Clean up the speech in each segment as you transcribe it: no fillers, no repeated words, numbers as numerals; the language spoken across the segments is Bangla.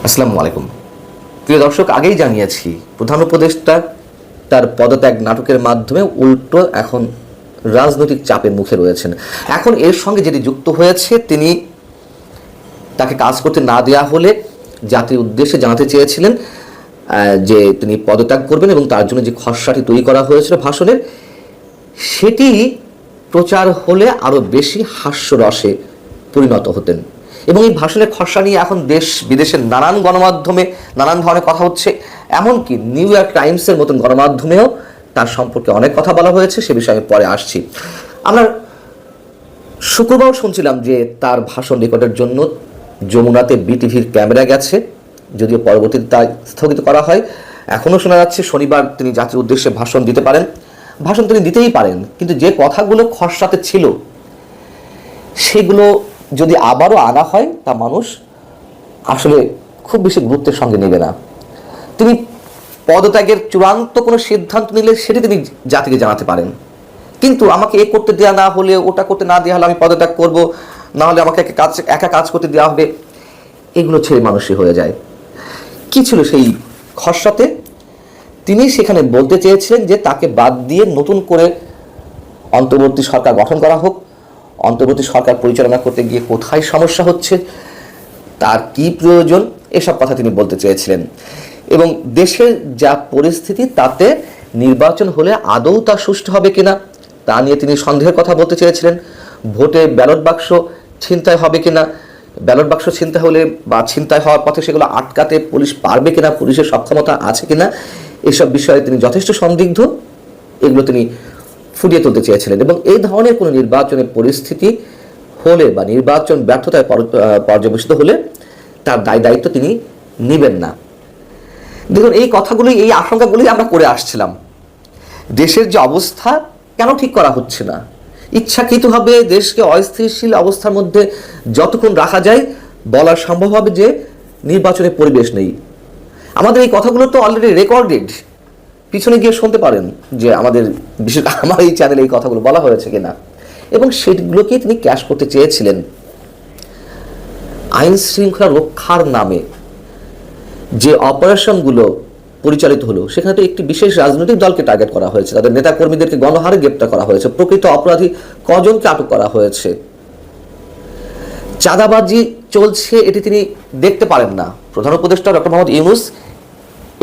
আসসালামু আলাইকুম। প্রিয় দর্শক, আগেই জানিয়েছি প্রধান উপদেষ্টা তার পদত্যাগ নাটকের মাধ্যমে উল্টো এখন রাজনৈতিক চাপের মুখে রয়েছেন। এখন এর সঙ্গে যেটি যুক্ত হয়েছে, তিনি তাকে কাজ করতে না দেওয়া হলে জাতির উদ্দেশ্যে জানাতে চেয়েছিলেন যে তিনি পদত্যাগ করবেন এবং তার জন্য যে খসড়াটি তৈরি করা হয়েছিল ভাষণের, সেটি প্রচার হলে আরও বেশি হাস্যরসে পরিণত হতেন। এবং এই ভাষণের খসড়া নিয়ে এখন দেশ বিদেশের নানান গণমাধ্যমে নানান ধরনের কথা হচ্ছে, এমনকি নিউ ইয়র্ক টাইমসের মতন গণমাধ্যমেও তার সম্পর্কে অনেক কথা বলা হয়েছে। সে বিষয়ে আমি পরে আসছি। আমরা শুক্রবার শুনছিলাম যে তার ভাষণ রেকর্ডের জন্য যমুনাতে বিটিভির ক্যামেরা গেছে, যদিও পরবর্তীতে তা স্থগিত করা হয়। এখনও শোনা যাচ্ছে শনিবার তিনি জাতির উদ্দেশ্যে ভাষণ দিতে পারেন। ভাষণ তিনি দিতেই পারেন, কিন্তু যে কথাগুলো খসড়াতে ছিল সেগুলো যদি আবারও আনা হয় তা মানুষ আসলে খুব বেশি গুরুত্বের সঙ্গে নেবে না। তিনি পদত্যাগের চূড়ান্ত কোনো সিদ্ধান্ত নিলে সেটি তিনি জাতিকে জানাতে পারেন, কিন্তু আমাকে এ করতে দেওয়া না হলে, ওটা করতে না দেওয়া হলে আমি পদত্যাগ করব, না হলে আমাকে একা কাজ করতে দেওয়া হবে, এগুলো ছেড়ে মানুষই হয়ে যায়। কি ছিল সেই খসড়াতে? তিনি সেখানে বলতে চেয়েছিলেন যে তাকে বাদ দিয়ে নতুন করে অন্তর্বর্তী সরকার গঠন করা হোক। অন্তর্বর্তী সরকার পরিচালনা করতে গিয়ে কোথায় সমস্যা হচ্ছে, তার কি প্রয়োজন, এসব কথা তিনি বলতে চেয়েছিলেন। এবং দেশের যা পরিস্থিতি, তাতে নির্বাচন হলে আদৌ তা সুষ্ঠু হবে কিনা তা নিয়ে তিনি সন্দেহের কথা বলতে চেয়েছিলেন। ভোটে ব্যালট বাক্স ছিনতাই হবে কিনা, ব্যালট বাক্স ছিনতাই হলে বা ছিনতাই হওয়ার পথে সেগুলো আটকাতে পুলিশ পারবে কিনা, পুলিশের সক্ষমতা আছে কিনা, এসব বিষয়ে তিনি যথেষ্ট সন্দিগ্ধ। এগুলো তিনি ফুটিয়ে তুলতে চেয়েছিলেন। এবং এই ধরনের কোনো নির্বাচনের পরিস্থিতি হলে বা নির্বাচন ব্যর্থতায় পর্যবেসিত হলে তার দায়িত্ব তিনি নেবেন না। দেখুন, এই কথাগুলি, এই আশঙ্কাগুলি আমরা করে আসছিলাম। দেশের যে অবস্থা কেন ঠিক করা হচ্ছে না? ইচ্ছাকৃতভাবে দেশকে অস্থিতিশীল অবস্থার মধ্যে যতক্ষণ রাখা যায় বলা সম্ভব হবে যে নির্বাচনের পরিবেশ নেই। আমাদের এই কথাগুলো তো অলরেডি রেকর্ডেড, পিছনে গিয়ে শুনতে পারেন যে আমাদের বিশেষ আমার এই চ্যানেলে এই কথাগুলো বলা হয়েছে কিনা। এবং সেগুলোকে তিনি ক্যাশ করতে চেয়েছিলেন। আইন শৃঙ্খলা রক্ষার নামে যে অপারেশনগুলো পরিচালিত হলো, সেখানে তো একটি বিশেষ রাজনৈতিক দলকে টার্গেট করা হয়েছে, তাদের নেতা কর্মীদেরকে গণহারে গ্রেপ্তার করা হয়েছে, প্রকৃত অপরাধী কজনকে আটক করা হয়েছে। চাঁদাবাজি চলছে এটি তিনি দেখতে পারেন না। প্রধান উপদেষ্টা ডক্টর মোহাম্মদ ইউনূস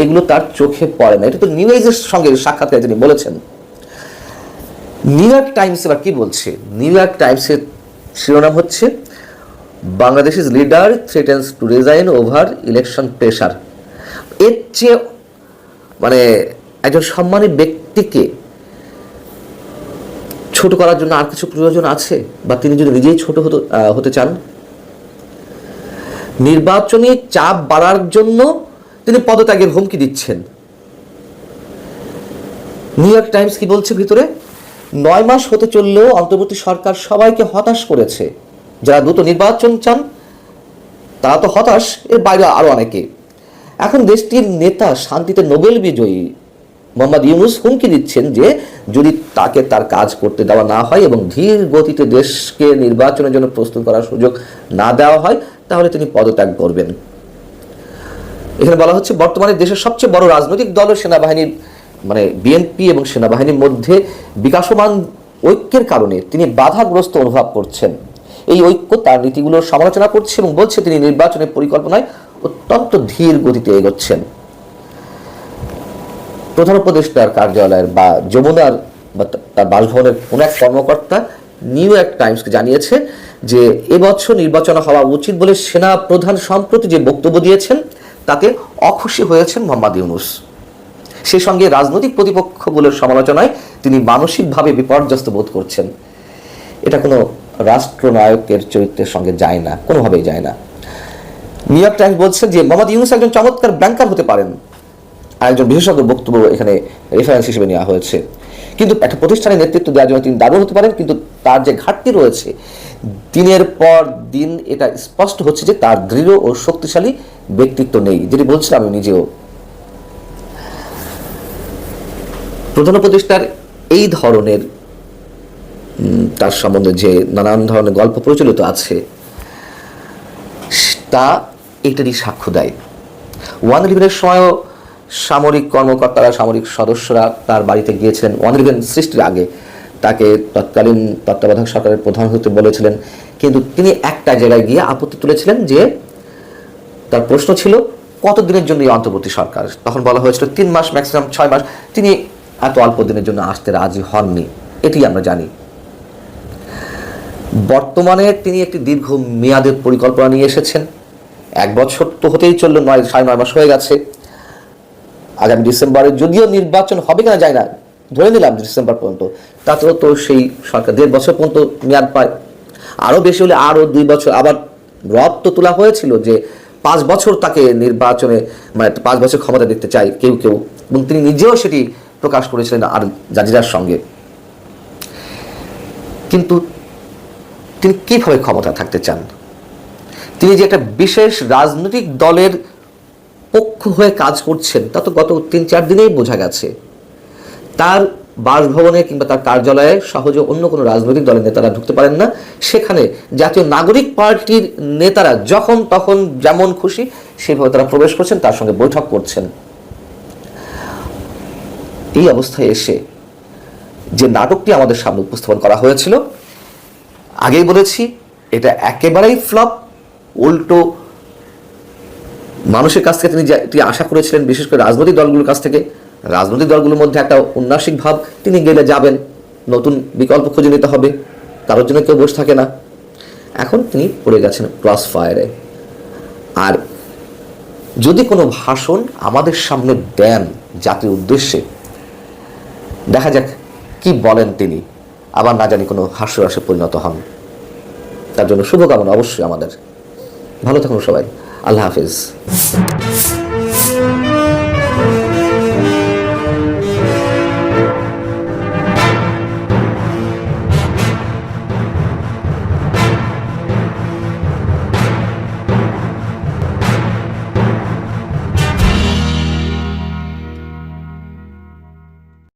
এগুলো তার চোখে পড়ে না। এটা তো নিউ এজের সঙ্গে সাক্ষাৎকারে তিনি বলেছেন। নিউ ইয়র্ক টাইমস এবার কি বলছে? নিউ ইয়র্ক টাইমসের শিরোনাম হচ্ছে বাংলাদেশের leader threatens to resign over election pressure. এর চেয়ে একজন সম্মানী ব্যক্তিকে ছোট করার জন্য আর কিছু প্রয়োজন আছে? বা তিনি যদি নিজেই ছোট হতে চান, নির্বাচনী চাপ বাড়ার জন্য তিনি পদত্যাগের হুমকি দিচ্ছেন। নিউ ইয়র্ক টাইমস কি বলছে ভিতরে? 9 মাস হতে চললেও অন্তর্বর্তী সরকার সবাইকে হতাশ করেছে। যারা দ্রুত নির্বাচন চান তারা তো হতাশ, এর বাইরে আরো অনেকে। এখন দেশটির নেতা, শান্তিতে নোবেল বিজয়ী মোহাম্মদ ইউনূস হুমকি দিচ্ছেন যে যদি তাকে তার কাজ করতে দেওয়া না হয় এবং ধীর গতিতে দেশকে নির্বাচনের জন্য প্রস্তুত করার সুযোগ না দেওয়া হয়, তাহলে তিনি পদত্যাগ করবেন। এখানে বলা হচ্ছে বর্তমানে দেশের সবচেয়ে বড় রাজনৈতিক দল সেনাবাহিনীর বিএনপি এবং সেনাবাহিনীর মধ্যে বিকাশমান ঐক্যের কারণে তিনি বাধাগ্রস্ত অনুভব করছেন। এই ঐক্য তার নীতিগুলোর সমালোচনা করছে এবং বলছে তিনি নির্বাচনের পরিকল্পনায় অত্যন্ত ধীর গতিতে এগোচ্ছেন। প্রধান উপদেষ্টার কার্যালয়ের বা যমুনার বা তার বাসভবনের কোন এক কর্মকর্তা নিউ ইয়র্ক টাইমসকে জানিয়েছে যে এবছর নির্বাচন হওয়া উচিত বলে সেনা প্রধান সম্প্রতি যে বক্তব্য দিয়েছেন তাতে অখুশি হয়েছেন মোহাম্মদ ইউনূস। সে সঙ্গে রাজনৈতিক প্রতিপক্ষগুলোর সমালোচনায় তিনি মানসিকভাবে বিপর্যস্ত বোধ করছেন। এটা কোনো রাষ্ট্রনায়কের চরিত্রের সঙ্গে যায় না, কোনোভাবেই যায় না। নিউ ইয়র্ক টাইমস বলছে যে মোহাম্মদ ইউনূস একজন চমৎকার ব্যাংকার হতে পারেন, আর একজন বিশেষজ্ঞ বক্তব্য এখানে রেফারেন্স হিসেবে নেওয়া হয়েছে। কিন্তু একটা প্রতিষ্ঠানের নেতৃত্ব দেওয়ার জন্য তিনি দারুণ হতে পারেন, কিন্তু তার যে ঘাটতি রয়েছে দিনের পর দিন এটা স্পষ্ট হচ্ছে যে তার দৃঢ় ও শক্তিশালী ব্যক্তিত্ব নেই, যেটি বলছিলাম আমি নিজেও। প্রধান উপদেষ্টার এই ধরনের তার সম্বন্ধে যে নানান ধরনের গল্প প্রচলিত আছে তা এটারই সাক্ষ্য দেয়। ওয়ান-11-এর সময়ও সামরিক কর্মকর্তারা, সামরিক সদস্যরা তার বাড়িতে গিয়েছিলেন। ওয়ান-11 সৃষ্টির আগে তাকে তৎকালীন তত্ত্বাবধায়ক সরকারের প্রধান হতে বলেছিলেন, কিন্তু তিনি একটা জায়গায় গিয়ে আপত্তি তুলেছিলেন যে তার প্রশ্ন ছিল কতদিনের জন্য এই অন্তর্বর্তী সরকার। তখন বলা হয়েছিল 3 মাস, ম্যাক্সিমাম 6 মাস। তিনি এত অল্প দিনের জন্য আসতে রাজি হননি, এটি আমরা জানি। বর্তমানে তিনি একটি দীর্ঘ মেয়াদের পরিকল্পনা নিয়ে এসেছেন। 1 বছর তো হতেই চললো, 9.5 মাস হয়ে গেছে। আগামী ডিসেম্বরে যদিও নির্বাচন হবে কিনা যায় না, ধরে নিলাম ডিসেম্বর পর্যন্ত, তাতেও তো সেই সরকার 1.5 বছর পর্যন্ত মেয়াদ পায়। আরও বেশি হলে আরও 2 বছর। আবার রদ তো তোলা হয়েছিল যে 5 বছর তাকে নির্বাচনে, মানে 5 বছর ক্ষমতা দেখতে চাই কেউ কেউ, এবং তিনি নিজেও সেটি প্রকাশ করেছিলেন আর জাজিরার সঙ্গে। কিন্তু তিনি কীভাবে ক্ষমতা থাকতে চান? তিনি যে একটা বিশেষ রাজনৈতিক দলের পক্ষ হয়ে কাজ করছেন তা তো গত 3-4 দিনেই বোঝা গেছে। তার বাসভবনে কিংবা তার কার্যালয়ে সহজে অন্য কোনো রাজনৈতিক দলের নেতারা ঢুকতে পারেন না। সেখানে জাতীয় নাগরিক পার্টির নেতারা যখন তখন যেমন খুশি সেভাবে তারা প্রবেশ করছেন, তার সঙ্গে বৈঠক করছেন। এই অবস্থায় এসে যে নাটকটি আমাদের সামনে উপস্থাপন করা হয়েছিল, আগেই বলেছি এটা একেবারেই ফ্লপ। উল্টো মানুষের কাছ থেকে তিনি যেটি আশা করেছিলেন, বিশেষ করে রাজনৈতিক দলগুলোর কাছ থেকে, রাজনৈতিক দলগুলোর মধ্যে একটা উন্নাসিক ভাব, তিনি গেলে যাবেন, নতুন বিকল্প খুঁজে নিতে হবে, কারোর জন্য কেউ বসে থাকে না। এখন তিনি পড়ে গেছেন ক্রস ফায়ারে। আর যদি কোনো ভাষণ আমাদের সামনে দেন জাতির উদ্দেশ্যে, দেখা যাক কি বলেন তিনি, আবার না জানি কোনো হাস্যরসে পরিণত হন। তার জন্য শুভকামনা অবশ্যই আমাদের। ভালো থাকুন সবাই, আল্লাহ হাফিজ।